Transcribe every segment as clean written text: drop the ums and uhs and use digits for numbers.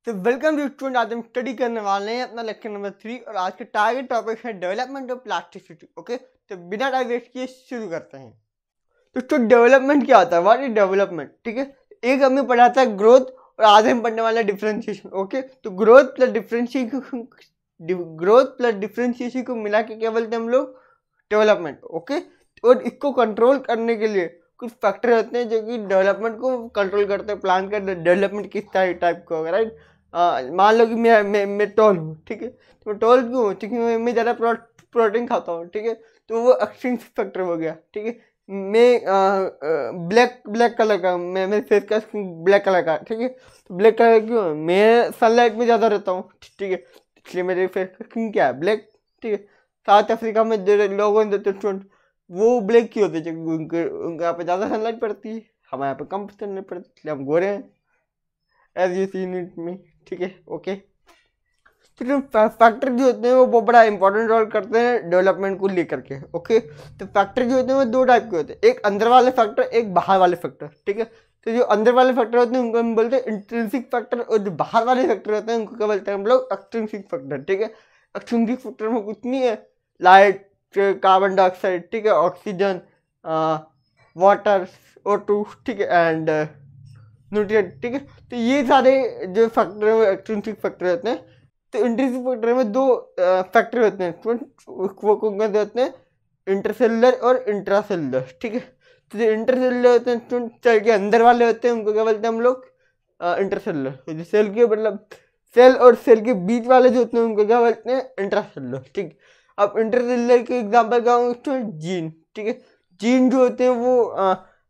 तो welcome to student. आज हम स्टडी करने वाले हैं अपना लेक्चर नंबर 3 और आज के टारगेट टॉपिक है डेवलपमेंट ऑफ प्लास्टिसिटी। ओके, तो बिना टाइम वेस्ट किए शुरू करते हैं। तो डेवलपमेंट क्या होता है? What is development? ठीक है, एक हमने पढ़ा था ग्रोथ और आज हम पढ़ने वाले हैं डिफरेंशिएशन। ओके, तो ग्रोथ प्लस डिफरेंशिएशन को मिला के क्या बोलते हैं हम लोग? डेवलपमेंट। ओके, और इसको कंट्रोल करने के लिए कुछ फैक्टर होते हैं जो कि डेवलपमेंट को कंट्रोल करते हैं। प्लान का डेवलपमेंट किस टाइप का होगा, राइट? मान लो कि मैं टॉल हूँ, ठीक है, तो मैं टॉल क्यों हूँ? क्योंकि मैं ज़्यादा प्रोटीन खाता हूँ, ठीक है, तो वो एक्सट्रीन्सिक फैक्टर हो गया। ठीक है, मैं ब्लैक कलर का, मैं मेरे फेस का ब्लैक कलर का, ठीक है, तो ब्लैक कलर क्यों है? मैं सनलाइट में ज़्यादा रहता हूँ, ठीक है, इसलिए मेरे फेस का स्किन क्या है? ब्लैक। ठीक है, साउथ अफ्रीका में जो लोगों ने वो ब्लैक क्यों होते हैं? उनके यहाँ पे ज़्यादा सनलाइट पड़ती है, हमारे यहाँ पे कम सनलाइट पड़ती है, इसलिए हम गोरे हैं, एज यू सी इट मी। ठीक है, ओके। तो फैक्टर जो होते हैं वो बड़ा इंपॉर्टेंट रोल करते हैं डेवलपमेंट को लेकर के। ओके, तो फैक्टर जो होते हैं वो दो टाइप के होते हैं, एक अंदर वाले फैक्टर, एक बाहर वाले फैक्टर। ठीक है, तो जो अंदर वाले फैक्टर होते हैं उनको हम बोलते हैं इंट्रिंसिक फैक्टर, और जो बाहर वाले फैक्टर होते हैं उनको क्या बोलते हैं हम लोग? Extrinsic factor. ठीक है, एक्सट्रिंसिक फैक्टर में कुछ नहीं है, लाइट, कार्बन डाइऑक्साइड, ठीक है, ऑक्सीजन, वाटर, O2, ठीक है, एंड न्यूट्रिएंट। ठीक है, तो ये सारे जो फैक्टर है वो एक्सट्रिंसिक फैक्टर होते हैं। तो इंट्रिंसिक फैक्टर में दो फैक्टर होते हैं, वो कौन कौन से होते हैं? इंटरसेलुलर और इंट्रासेलुलर। ठीक है, तो जो इंटरसेलुलर होते हैं सेल के अंदर वाले होते हैं उनको क्या बोलते हैं हम लोग? इंटरसेलुलर। जो सेल के मतलब सेल और सेल के बीच वाले जो होते हैं उनको क्या बोलते हैं? इंट्रासेलुलर। ठीक, अब इंटरसेलुलर के एग्जाम्पल क्या होंगे? जीन। ठीक है, जीन जो होते हैं वो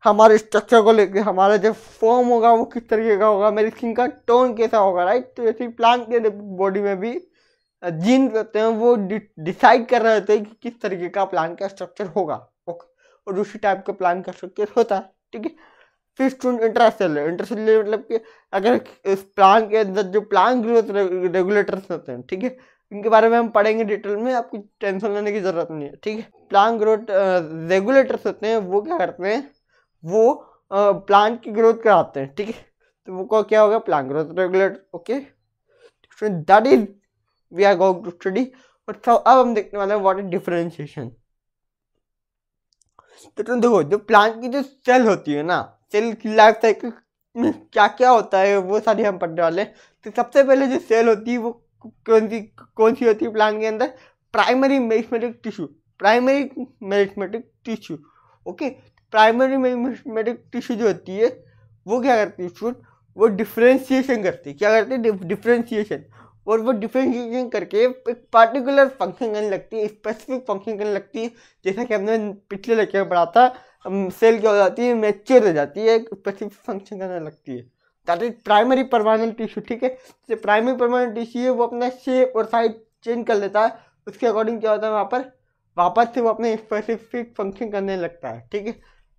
हमारे स्ट्रक्चर को लेकर, हमारा जो फॉर्म होगा वो किस तरीके का होगा, मेरी स्किन का टोन कैसा होगा, राइट? तो ऐसे ही प्लांट के बॉडी में भी जीन होते हैं, वो डिसाइड कर रहे होते हैं कि किस तरीके का प्लांट का स्ट्रक्चर होगा। ओके, और उसी टाइप का प्लांट का स्ट्रक्चर होता है। ठीक है, फिर स्टूडेंट इंट्रासेलुलर। इंट्रासेलुलर मतलब कि अगर इस प्लांट के अंदर जो प्लांट ग्रोथ रेगुलेटर्स होते हैं, ठीक है, इनके बारे में हम पढ़ेंगे डिटेल में, आपको टेंशन लेने की जरूरत नहीं है। ठीक है, प्लांट ग्रोथ रेगुलेटर्स होते हैं, वो क्या करते हैं? वो प्लांट की ग्रोथ कराते हैं। ठीक है, तो वो क्या होगा? Plant growth regulator. Okay, that is we are going to study. और अब हम देखने वाले हैं व्हाट इज डिफरेंशिएशन। तो तुम देखो, जो प्लांट की जो सेल होती है ना, सेल की लाइफ साइकिल में क्या क्या होता है वो सारी हम पढ़ने वाले हैं। तो सबसे पहले जो सेल होती है वो कौन सी होती है प्लांट के अंदर? Primary meristematic tissue. Primary meristematic tissue. Okay, primary meristematic tissue जो होती है वो क्या करती है? वो डिफ्रेंशिएशन करती है। क्या करती है? डिफ्रेंशिएशन। और वो डिफ्रेंशिएशन करके एक पार्टिकुलर फंक्शन करने लगती है, स्पेसिफिक फंक्शन करने लगती है। जैसा कि हमने पिछले लेक्चर में पढ़ा था, सेल क्या हो जाती है? मैच्योर हो जाती है, एक स्पेसिफिक फंक्शन करने लगती है। That is primary permanent tissue. ठीक है, जो प्राइमरी परमानेंट टिश्यू है वो अपना शेप और साइज चेंज कर लेता है, उसके अकॉर्डिंग क्या होता है वहाँ पर वापस से वो अपने स्पेसिफिक फंक्शन करने लगता है। ठीक है,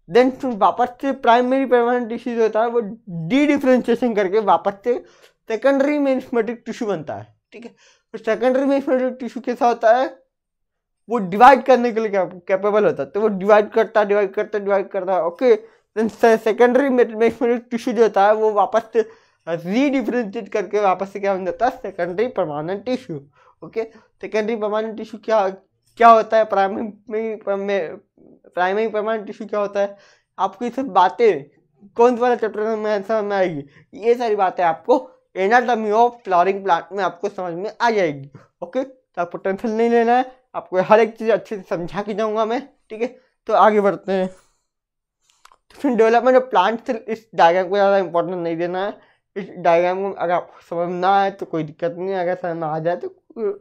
देन वापस से प्राइमरी परमानेंट टिश्यू जो होता है वो डी डिफ्रेंशिएशन करके वापस से सेकेंडरी मेरिस्टेमिक टिश्यू बनता है। ठीक है, तो सेकेंडरी मेरिस्टेमिक टिश्यू कैसा होता है? वो डिवाइड करने के लिए कैपेबल होता है, तो वो डिवाइड करता है। ओके, देन सेकेंडरी मेरिस्टेमिक टिश्यू जो होता है वो वापस से रीडिफ्रेंशिएट करके वापस से क्या बन जाता है? Secondary permanent tissue. Okay, secondary permanent tissue क्या होता है? प्राइमरी परमानेंट टिश्यू क्या होता है? आपको ये सब बातें कौन सा वाला चैप्टर में समझ में आएगी? ये सारी बातें आपको एनाटॉमी ऑफ फ्लावरिंग प्लांट में आपको समझ में आ जाएगी। ओके, तो आपको टेंशन नहीं लेना है, आपको हर एक चीज़ अच्छे से समझा के जाऊंगा मैं। ठीक है, तो आगे बढ़ते हैं। तो फिर डेवलपमेंट ऑफ प्लांट, इस डायग्राम को ज़्यादा इंपॉर्टेंट नहीं देना है। इस डायग्राम को अगर आपको समझ ना आए तो कोई दिक्कत नहीं है, अगर समझ में आ जाए तो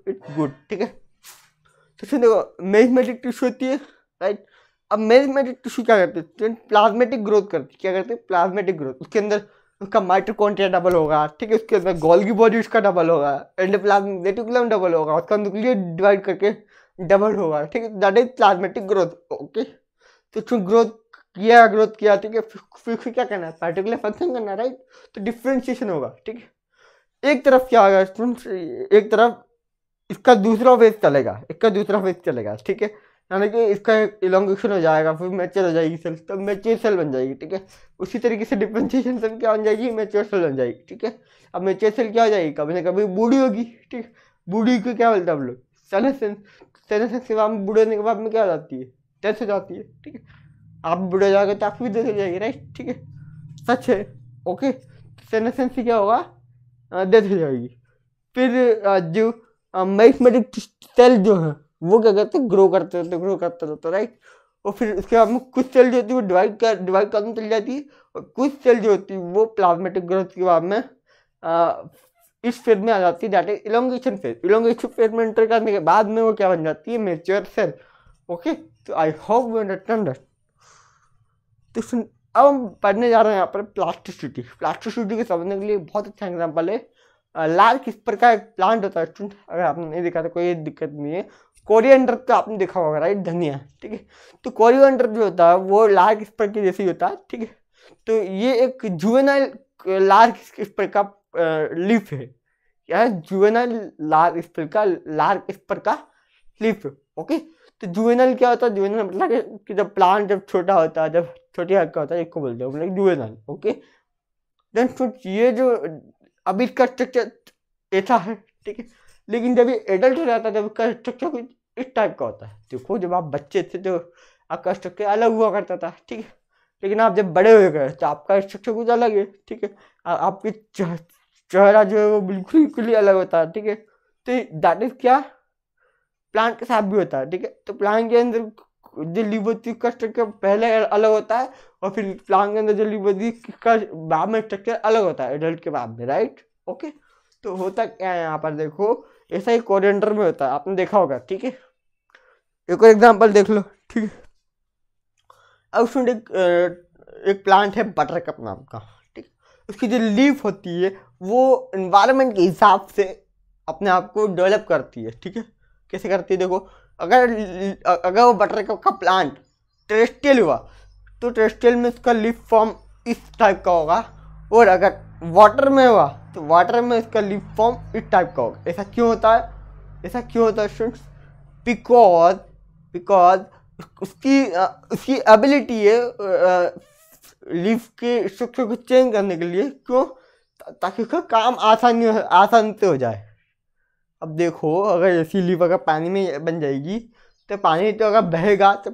इट्स गुड। ठीक है, तो फिर देखो मेरिस्टेमिक टिश्यू होती है, राइट? अब मेरिस्टेमिक टिश्यू क्या करते हैं? प्लाज्मेटिक ग्रोथ करती है। क्या करते हैं? प्लाज्मेटिक ग्रोथ। उसके अंदर उसका माइटोकॉन्ड्रिया डबल होगा, ठीक है, उसके अंदर गोल्गी बॉडी उसका डबल होगा, एंडोप्लाज्मिक रेटिकुलम डबल होगा, उसका न्यूक्लियस डिवाइड करके डबल होगा। ठीक है, दैट इज प्लाज्मेटिक ग्रोथ। ओके, तो उसमें ग्रोथ किया, ठीक है, फिर क्या करना है? पार्टिकुलर फंक्शन करना है, राइट? तो डिफ्रेंशिएशन होगा। ठीक है, एक तरफ क्या होगा स्टूडेंट्स? एक तरफ इसका दूसरा फेज चलेगा, ठीक है, यानी कि इसका इलोंगेशन हो जाएगा, फिर मैच्योर हो जाएगी सेल, तब मैच्योर सेल बन जाएगी। ठीक है, उसी तरीके से डिफरेंशिएशन से क्या बन जाएगी? मैच्योर सेल बन जाएगी। ठीक है, अब मेच्योर सेल क्या हो जाएगी, कभी ना कभी बूढ़ी होगी, ठीक है। बूढ़ी को क्या बोलते हैं हम लोग, सेनेसेंस। सेनेसेंस के बाद में बूढ़े होने के बाद में क्या हो जाती है, डेथ हो जाती है, ठीक है। आप बूढ़े हो जाओगे तो आपकी भी डेथ हो जाएगी, राइट, ठीक है, सच है, ओके। सेनेसेंस से क्या होगा, डेथ हो जाएगी। फिर जो मैथमेटिक सेल जो है वो क्या करते हैं, ग्रो करते रहते, राइट। और फिर उसके बाद में कुछ सेल जो होती है वो डिवाइड करने चल जाती है, और कुछ सेल जो होती है वो प्लाज्मेटिक ग्रोथ के बाद में इस फेज में आ जाती है, that is elongation phase. Elongation phase में एंटर करने के बाद में वो क्या बन जाती है, मैच्योर सेल, ओके। तो I hope you understand that. तो अब हम पढ़ने जा रहे हैं यहाँ पर प्लास्टिसिटी। प्लास्टिसिटी को समझने के लिए बहुत अच्छा एग्जाम्पल है, लाल किस प्रकार का प्लांट होता है स्टूडेंट, अगर आपने नहीं देखा तो कोई दिक्कत नहीं है। कोरिएंडर तो आपने देखा होगा, राइट, धनिया, ठीक है। तो कोरिएंडर जो होता है वो लाल किस प्रकार के जैसे ही होता है, ठीक है। तो ये एक जुवेनाइल लाल किस प्रकार का लीफ है, या जुवेनाइल लाल किस प्रकार का लीफ है, ओके। तो जुवेनाइल क्या होता है, जुवेनाइल मतलब कि जब प्लांट जब छोटा होता है, जब छोटी हल्का होता है, इसको बोलते हैं मतलब जुवेनाइल, ओके। देन ये जो अभी इसका स्ट्रक्चर ऐसा है, ठीक है। लेकिन जब ये एडल्ट हो जाता है तब इसका स्ट्रक्चर कुछ इस टाइप का होता है। देखो जब आप बच्चे थे तो आपका स्ट्रक्चर अलग हुआ करता था, ठीक है। लेकिन आप जब बड़े हो गए तो आपका स्ट्रक्चर कुछ अलग है, ठीक है। आपके चेहरा जो है वो बिल्कुल ही अलग होता है, ठीक है। तो दैट इज क्या, प्लांट के साथ भी होता है, ठीक है। तो प्लांट के अंदर जो लीफ होती है उसका स्ट्रक्चर पहले अलग होता है, और फिर प्लांट के अंदर जो लीफ होती है उसका बाद में स्ट्रक्चर अलग होता है एडल्ट के बाद में, राइट, ओके। तो होता क्या है यहाँ पर, देखो ऐसा ही कोरिएंडर में होता है, आपने देखा होगा, ठीक है। एक और एग्जांपल देख लो, ठीक है। अब सुन, एक प्लांट है बटरकप नाम का, ठीक। उसकी जो लीफ होती है वो एनवायरनमेंट के हिसाब से अपने आप को डेवलप करती है, ठीक है। कैसे करती है, देखो अगर वो बटरकप का प्लांट टेरेस्ट्रियल हुआ तो टेरेस्ट्रियल में उसका लीफ फॉर्म इस टाइप का होगा, और अगर वाटर में हुआ तो वाटर में इसका लीफ फॉर्म इस टाइप का होगा। ऐसा क्यों होता है स्टूडेंट्स, बिकॉज उसकी एबिलिटी है लीफ के स्ट्रक्चर को चेंज करने के लिए, क्यों, ताकि उसका काम आसानी से हो जाए। अब देखो अगर ऐसी लीफ अगर पानी में बन जाएगी तो पानी तो अगर बहेगा तो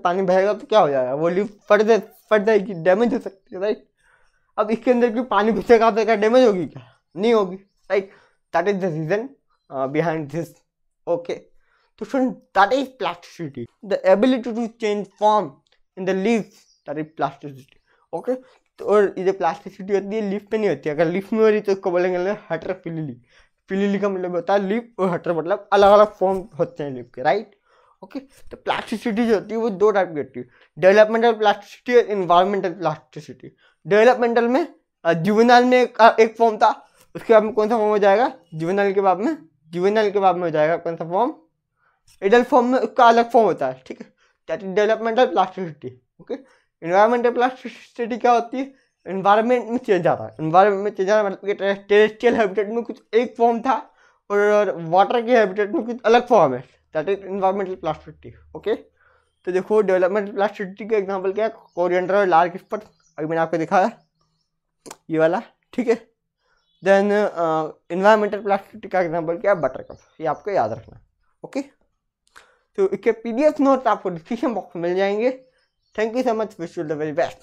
क्या हो जाएगा, वो लीफ फट जाएगी, डैमेज हो सकती है, राइट। अब इसके अंदर की पानी घुसेगा तो क्या डैमेज होगी, क्या नहीं होगी, right. That is the reason behind this, okay. तो student that is plasticity, the ability to change form in the leaf, that is plasticity, okay. तो और ये जो प्लास्टिसिटी होती है लीफ पे नहीं होती है, अगर लीफ में हो रही तो उसको बोलेंगे हेटेरोफिली। फिलिली का मतलब होता है लीफ, और हेटर मतलब अलग अलग फॉर्म होते हैं लीफ के, राइट, ओके। तो प्लास्टिसिटी जो होती है वो दो टाइप की होती है, डेवलपमेंटल प्लास्टिसिटी और इन्वायरमेंटल प्लास्टिसिटी। डेवलपमेंटल में जुवेनाइल में एक फॉर्म था, उसके बाद में कौन सा फॉर्म हो जाएगा, जुवेनाइल के बाद में हो जाएगा कौन सा फॉर्म, एडल्ट फॉर्म में उसका अलग फॉर्म होता है, ठीक है। That is developmental plasticity, okay. Environmental plasticity क्या होती है, एनवायरनमेंट में चेंज आ रहा है, एनवायरनमेंट में चेंज आ रहा है मतलब कि टेरेस्ट्रियल हैबिटेट में कुछ एक फॉर्म था और वाटर के हैबिटेट में कुछ अलग फॉर्म है, that is environmental plasticity, okay. तो देखो डेवलपमेंटल प्लास्टिसिटी का एग्जांपल क्या है, कोरिएंडर और लाल किस पर, अभी मैंने आपको दिखाया ये वाला, ठीक है। देन एनवायरमेंटल प्लास्टिसिटी का एग्जांपल क्या है, बटरकप, ये आपको याद रखना, ओके। तो इसके PDF नोट आपको डिस्क्रिप्शन बॉक्स में मिल जाएंगे। Thank you so much, wish you the very best.